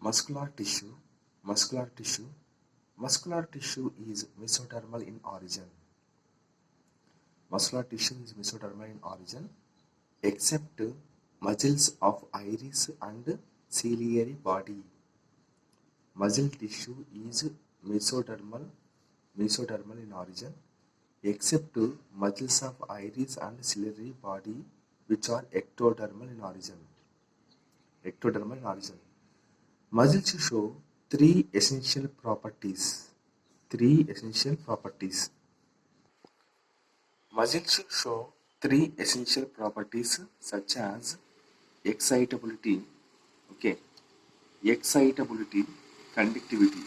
Muscular tissue. Muscular tissue. Muscular tissue is mesodermal in origin. Muscular tissue is mesodermal in origin, except muscles of iris and ciliary body. Muscle tissue is mesodermal in origin, except muscles of iris and ciliary body, which are ectodermal in origin. Ectodermal in origin. Muscles show three essential properties. Muscles show three essential properties such as excitability, okay, excitability, conductivity,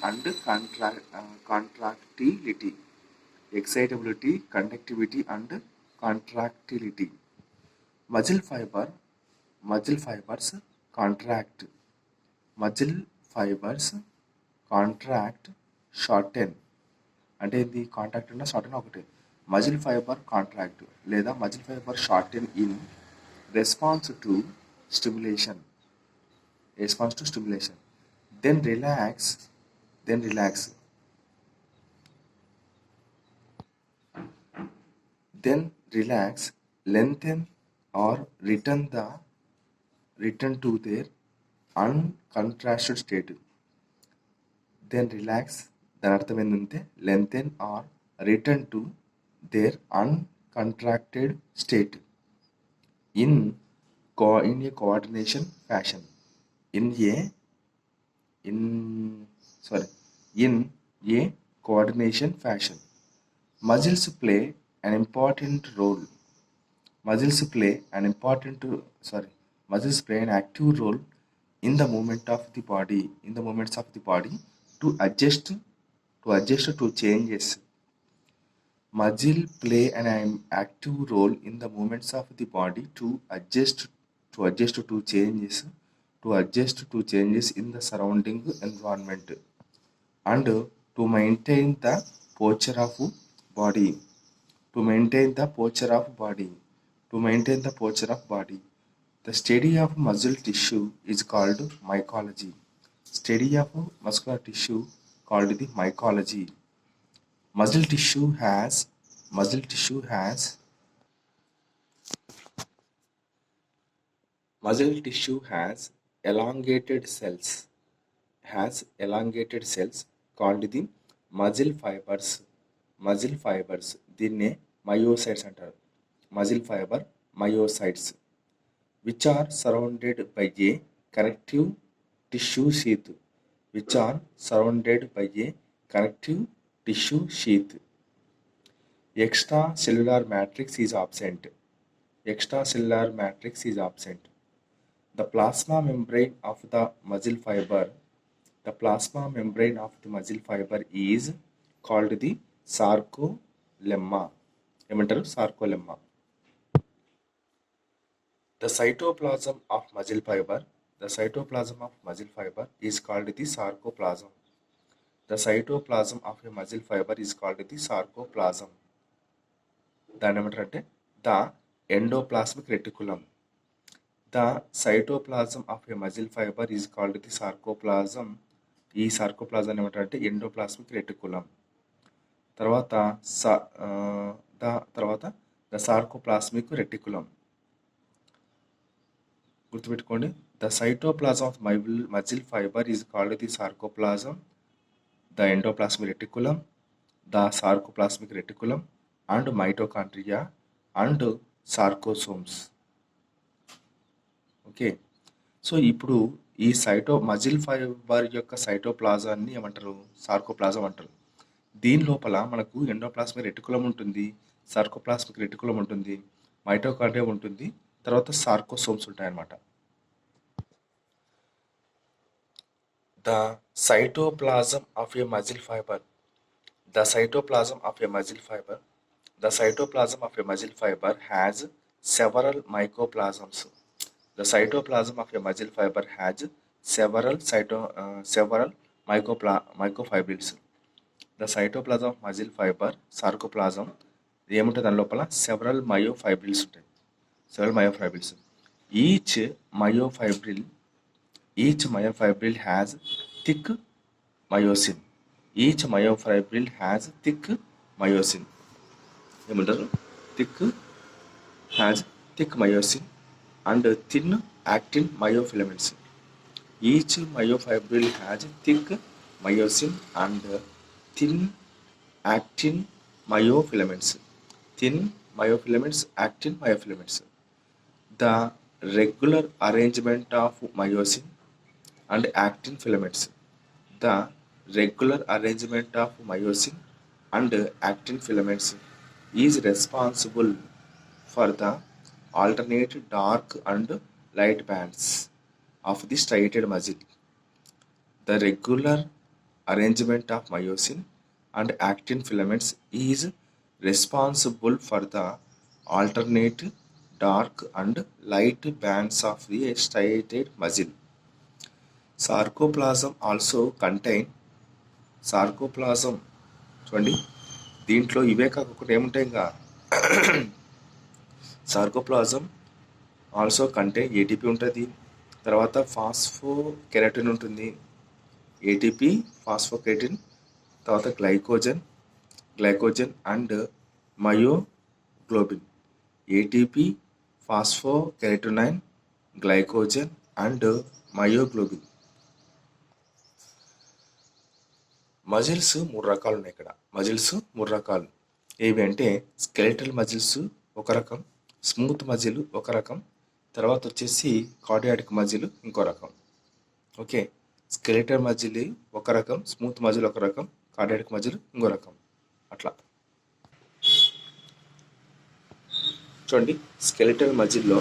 and contractility. Excitability, conductivity, and contractility. Muscle fibers contract. Muscle fibers contract, shorten. అంటే ఇది contract అన్న shorten ఒకటే. Muscle fibre contract లేదా muscle fibre shorten in response to stimulation. Then relax lengthen or return to their uncontracted state. Then relax, దాని అర్థం ఏంటంటే lengthen or return to their uncontracted state in a coordination fashion. In a coordination fashion. Muscles play an active role in the movements of the body to adjust to changes. Muscle play an active role in the movements of the body to adjust to changes in the surrounding environment and to maintain the posture of body. The study of muscle tissue is called mycology. Study of muscular tissue called the mycology. Muscle tissue has elongated cells called the muscle fibers. దీన్నే myocytes అంటారు. Muscle fiber myocytes, which are surrounded by a connective tissue sheath. Extracellular matrix is absent. The plasma membrane of the muscle fiber is called the sarcolemma. sarcolemma. The cytoplasm of muscle fiber is called the sarcoplasm. The cytoplasm of a muscle fiber is called the sarcoplasm. దాని ఏమంటారంటే the endoplasmic reticulum. The cytoplasm of a muscle fiber is called the sarcoplasm. ఈ sarcoplasm ఏమంటారంటే endoplasmic reticulum. తర్వాత the sarcoplasmic reticulum. గుర్తుపెట్టుకోండి, the cytoplasm of muscle fiber is called the sarcoplasm, the endoplasmic reticulum, the sarcoplasmic reticulum, and mitochondria and sarcosomes. Okay, so ఇప్పుడు ఈ muscle fibre యొక్క సైటోప్లాజాన్ని ఏమంటారు? Sarcoplasm అంటారు. దీని లోపల మనకు ఎండోప్లాస్మిక్ రెటికులం ఉంటుంది, సార్కోప్లాస్మిక్ రెటికులం ఉంటుంది, మైటోకాండ్రియా ఉంటుంది, తర్వాత సార్కోసోమ్స్ ఉంటాయన్నమాట. The cytoplasm of a muscle fiber has several mycoplasms. The cytoplasm of a muscle fiber has several mycofibrils. The cytoplasm of muscle fiber sarcoplasm ఏముంటుంది? దాని లోపల సెవరల్ మయోఫైబ్రిల్స్ ఉంటాయి. Each myofibril each myofibril has thick myosin. Each myofibril has thick myosin. ఏమంటారు? Thick has thick myosin and thin actin myofilaments. Each myofibril has thick myosin and thin actin myofilaments. Thin myofilaments, actin myofilaments. The regular arrangement of myosin and actin filaments. The regular arrangement of myosin and actin filaments is responsible for the alternate dark and light bands of the striated muscle. The regular arrangement of myosin and actin filaments is responsible for the alternate dark and light bands of the striated muscle. Sarcoplasm also contain sarcoplasm చూడండి, దీంట్లో ఇవే కాకుండా ఏముంటాయి ఇంకా sarcoplasm also contain ATP ఉంటుంది, తర్వాత ఫాస్ఫోకెరటిన్ ఉంటుంది, ATP phosphocreatine, తర్వాత glycogen and myoglobin. ATP, phosphocreatinine, glycogen and myoglobin. Muscles 3 రకాలు ఉన్నాయి ఇక్కడ. మజిల్స్ 3 రకాలు ఏవి అంటే స్కెలిటల్ మజిల్స్ ఒక రకం, స్మూత్ మజిల్ ఒక రకం, తర్వాత వచ్చేసి కార్డియాటిక్ మజిల్ ఇంకో రకం. ఓకే, స్కెలిటల్ మజిల్ ఒక రకం, స్మూత్ మజిల్ ఒక రకం, కార్డియాటిక్ మజిల్ ఇంకో రకం. అట్లా చూడండి, స్కెలిటల్ మజిల్లో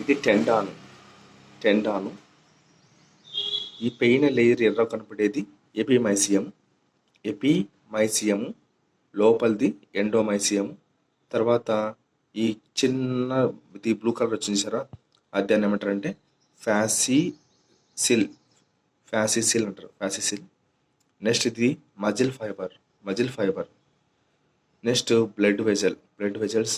ఇది టెండాను. ఈ పైన లేయర్ ఎర్ర కనపడేది ఎపిమైసియం, లోపలిది ఎండోమైసియం. తర్వాత ఈ చిన్న ఇది బ్లూ కలర్ వచ్చింది సరా, అది దాన్ని ఏమంటారంటే ఫ్యాసిసిల్ అంటారు, ఫ్యాసిసిల్. నెక్స్ట్ ఇది muscle fiber. Next blood vessels,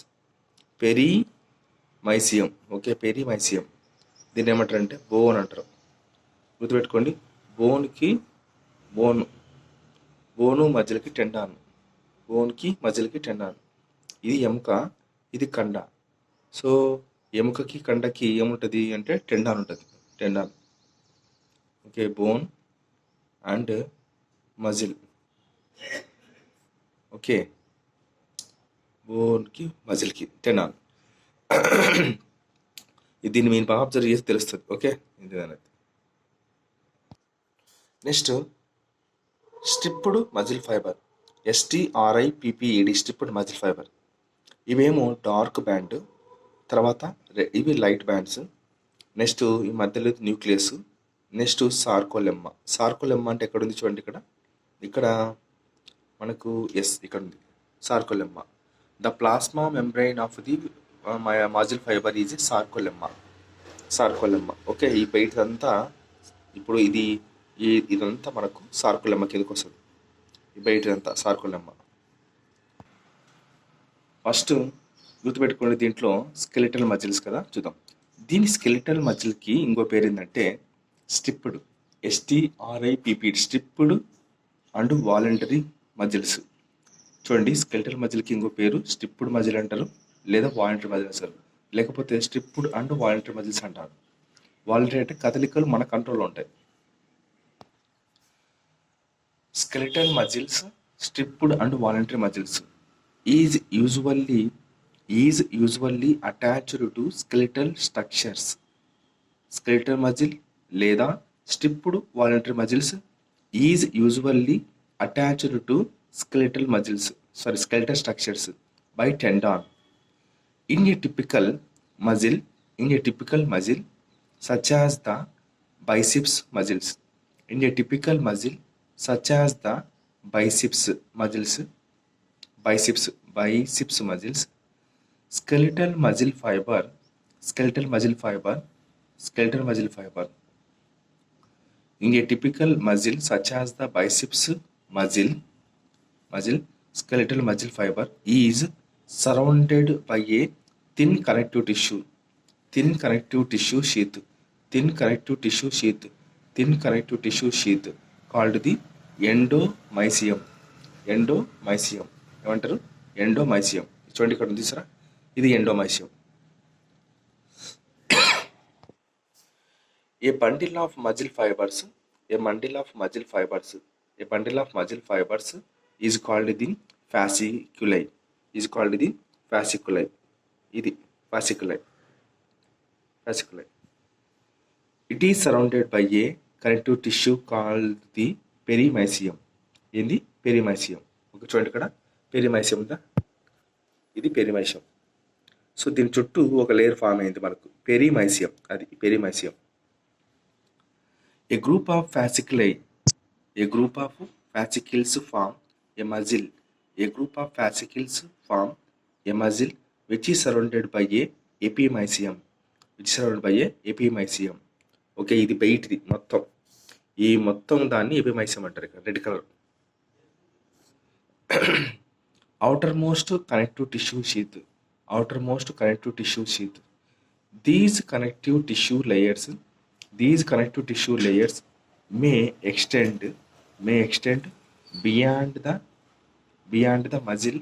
perimysium. Okay, perimysium. దీన్ని ఏమంటారంటే బోన్ అంటారు. గుర్తుపెట్టుకోండి, బోను మధ్యలకి టెండాను, ఇది ఎముక, ఇది కండ. సో ఎముకకి కండకి ఏముంటుంది అంటే టెండాన్ ఉంటుంది, okay, bone and muscle. Okay, బోన్కి మజిల్కి టెండాన్. దీన్ని మీరు బాగా అబ్జర్వ్ చేసి తెలుస్తుంది. ఓకే, ఇది అనేది. Next stripped muscle fiber, STRIPPED, stripped muscle fiber. ఇవేమో డార్క్ బ్యాండ్, తర్వాత ఇవి లైట్ బ్యాండ్స్. నెక్స్ట్ ఈ మధ్యలో న్యూక్లియస్. నెక్స్ట్ సార్కోలెమ్మ అంటే ఎక్కడ ఉంది చూడండి, ఇక్కడ మనకు ఇక్కడ ఉంది sarcolemma. The plasma membrane of the muscle fiber is sarcolemma. Okay, ఈ బయటదంతా ఇప్పుడు ఇదంతా మనకు సార్కోలెమ్మ కిందకు వస్తుంది. ఈ బయటదంతా సార్కోలెమ్మ. ఫస్ట్ గుర్తుపెట్టుకోండి, దీంట్లో స్కెలిటల్ మజిల్స్ కదా చూద్దాం. దీని స్కెలిటల్ మజిల్కి ఇంకో పేరు ఏంటంటే stripped, STRIPPED, stripped and voluntary muscles. చూడండి, స్కెలిటల్ మజిల్కి ఇంకో పేరు స్ట్రిప్డ్ మజిల్ అంటారు, లేదా వాలంటరీ మజిల్ అంటారు, లేకపోతే స్ట్రిప్డ్ అండ్ వాలంటరీ మజిల్స్ అంటారు. వాలంటరీ అంటే కదలికలు మన కంట్రోల్లో ఉంటాయి. Skeletal muscles, stripped and voluntary muscles, is usually attached to skeletal structures. Skeletal muscle లేదా stripped voluntary muscles is usually attached to skeletal structures by tendon. In a typical muscle such as the biceps muscles, skeletal muscle fiber in a typical muscle such as the biceps muscle, skeletal muscle fiber is surrounded by a thin connective tissue. Thin connective tissue sheath, thin connective tissue sheath, thin connective tissue sheath called the endomysium. Endomysium ఏమంటారు? Endomysium. చూడండి ఇక్కడ ఉంది sir, ఇది endomysium. A bundle of muscle fibers, a bundle of muscle fibers, a bundle of muscle fibers is called the fasciculi, is called the fasciculi. ఇది fasciculi, fasciculi. It is surrounded by a connective tissue called the perimysium. ఏంది? Perimysium. Okay, చూడండి ఇక్కడ పెరిమైసియం ఉందా, ఇది పెరిమైసియం. So దీని చుట్టూ ఒక layer form అయింది మనకు, పెరిమైసియం. అది పెరిమైసియం. A group of fasciculi, a group of fascicles form a muscle. A group of fascicles form a muscle which is surrounded by a epimysium. Which is surrounded by a epimysium. Okay, ఇది బయటిది మొత్తం, ఈ మొత్తం దాన్ని ఎపిమైసియం అంటారు. ఇక్కడ red colour. outermost connective tissue sheath, outermost connective tissue sheath. These connective tissue layers, these connective tissue layers may extend beyond the muscle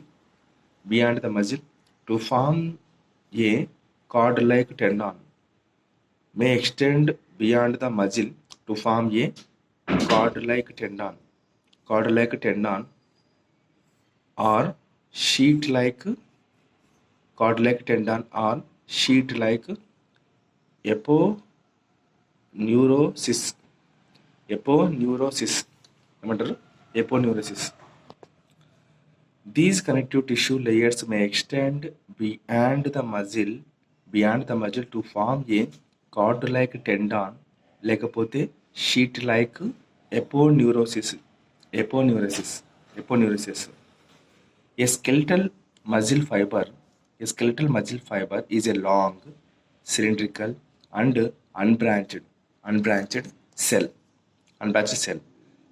to form a cord-like tendon. May extend beyond the muscle to form a cord-like tendon, cord-like tendon or sheet-like, cord-like tendon or sheet-like aponeurosis. Aponeurosis ఏమంటారు? Aponeurosis. These connective tissue layers may extend beyond the muscle to form a cord like tendon లేకపోతే sheet like aponeurosis. Aponeurosis, aponeurosis. A skeletal muscle fiber, a skeletal muscle fiber is a long cylindrical and unbranched cell.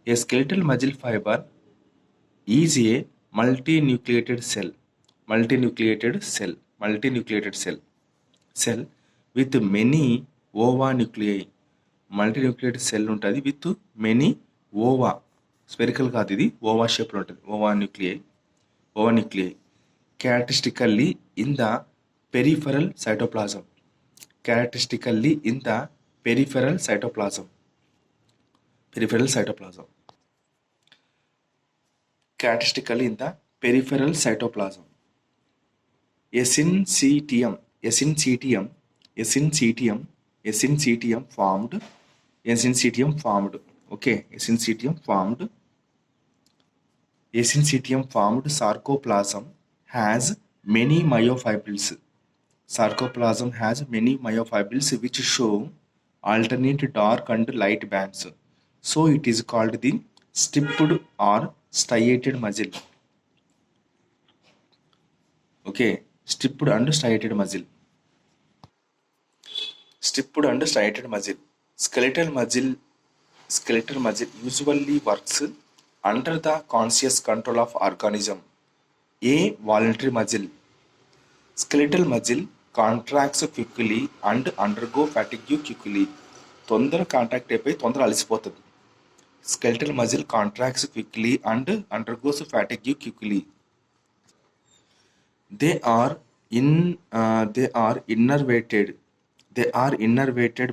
A skeletal muscle fiber is a multinucleated cell with many ova nuclei. Multinucleated cell ఉంటుంది with many ova, spherical కాదు ఇది, ova షేప్లో ఉంటుంది. Ova nuclei. Characteristically in the peripheral cytoplasm. Characteristically in the peripheral cytoplasm. Characteristically in the peripheral cytoplasm. A syncytium formed. Okay, a syncytium formed sarcoplasm has many myofibrils. Sarcoplasm has many myofibrils which show alternate dark and light bands. So it is called the stipped or striated muscle. Okay, stipped and striated muscle. Skeletal muscle usually works under the conscious control of organism. A voluntary muscle. Skeletal muscle contracts quickly and undergo fatigue quickly. తొందర contract అయిపోయి తొందర అలసిపోతుంది. Skeletal muscle contracts quickly and undergoes fatigue quickly. They are innervated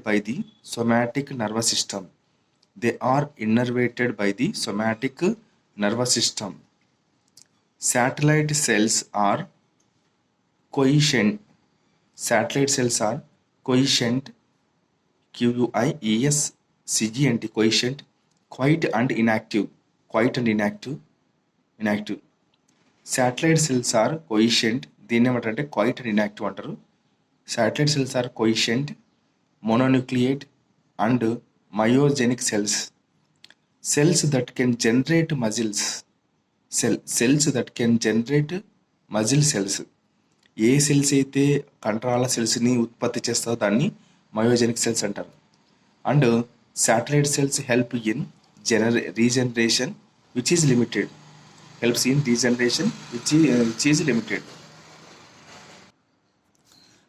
by the somatic nervous system. Satellite cells are quiescent. QUIESCENT, quiescent, quiet and inactive. Satellite cells are quiescent. దీన్ని ఏమంటారంటే quiet and inactive అంటారు. Satellite cells are quiescent, mononucleate and myogenic cells. Cells that can generate muscle cells. A cells అయితే కండరాల సెల్స్ని ఉత్పత్తి చేస్తారో దాన్ని myogenic cells అంటారు. And satellite cells help in regeneration which is limited.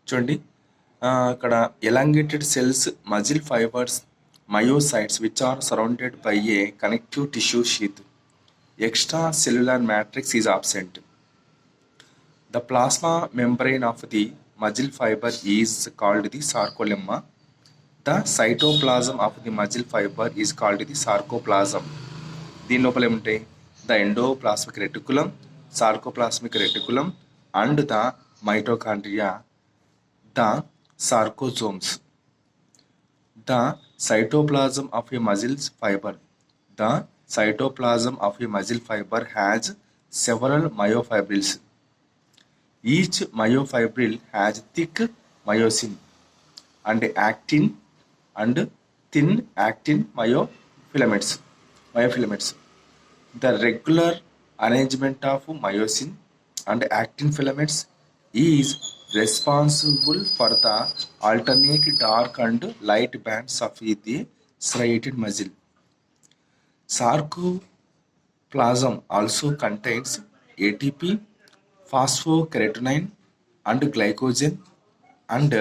చూడండి, ఇక్కడ elongated cells, muscle fibers, myocytes which are surrounded by a connective tissue sheath. Extracellular matrix is absent. The plasma membrane of the muscle fiber is called the sarcolemma. The cytoplasm of the muscle fiber is called the sarcoplasm. దీని లోపల ఏముంటాయి? The endoplasmic reticulum, sarcoplasmic reticulum and the mitochondria, the sarcosomes. The cytoplasm of a muscle fiber. The cytoplasm of a muscle fiber has several myofibrils. Each myofibril has thick myosin and actin and thin actin myofilaments. The regular arrangement of myosin and actin filaments is responsible for the alternate dark and light bands of the striated muscle. Sarcoplasm also contains ATP, phosphocreatinine and glycogen and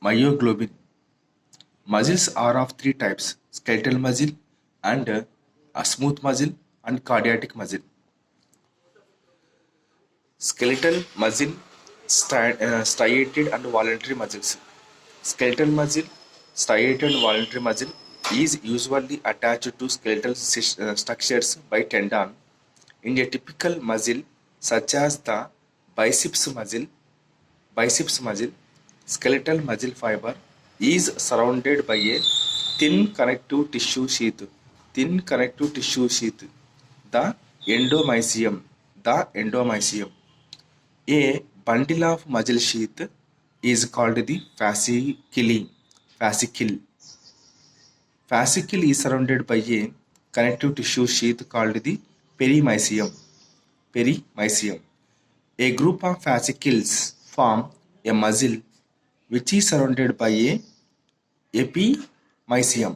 myoglobin. Muscles are of three types: skeletal muscle and a smooth muscle and cardiac muscle. Skeletal muscle, striated and voluntary muscles. Skeletal muscle, striated and voluntary muscle is usually attached to skeletal structures by tendon. In a typical muscle such as the biceps muscle, skeletal muscle fiber is surrounded by a thin connective tissue sheath, the endomysium. A bundle of muscle sheath is called the fascicle. Fascicle is surrounded by a connective tissue sheath called the perimysium. A group of fascicles form a muscle which is surrounded by a epimysium,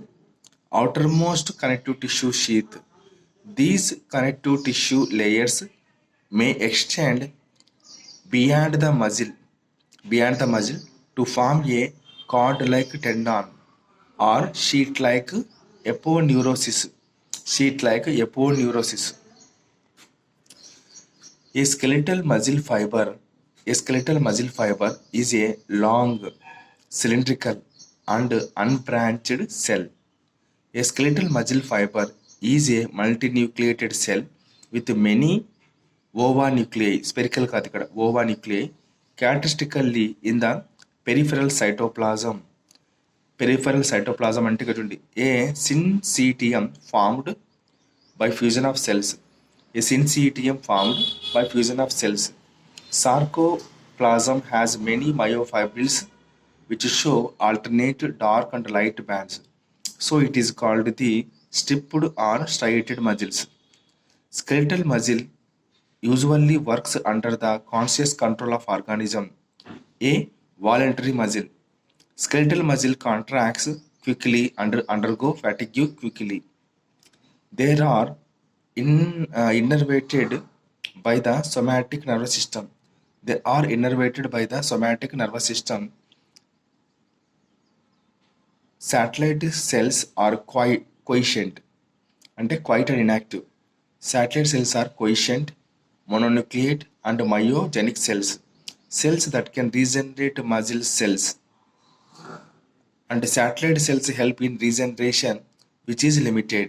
outermost connective tissue sheath. These connective tissue layers may extend beyond the muscle to form a cord-like tendon or sheet-like aponeurosis. A skeletal muscle fiber is a long, cylindrical and unbranched cell. A skeletal muscle fiber is a multinucleated cell with many ova nuclei, spherical ova nuclei, characteristically in the peripheral cytoplasm. అంటే ఇక్కడ చూడండి, ఏ syncytium formed by fusion of cells. Sarcoplasm has many myofibrils which show alternate dark and light bands. So it is called the stripped or striated muscles. Skeletal muscle usually works under the conscious control of organism. A voluntary muscle. Skeletal muscle contracts quickly and undergo fatigue quickly. They are innervated by the somatic nervous system. Satellite cells are quiescent, అంటే quite and inactive. Satellite cells are quiescent, mononucleate and myogenic cells that can regenerate muscle cells. And satellite cells help in regeneration which is limited.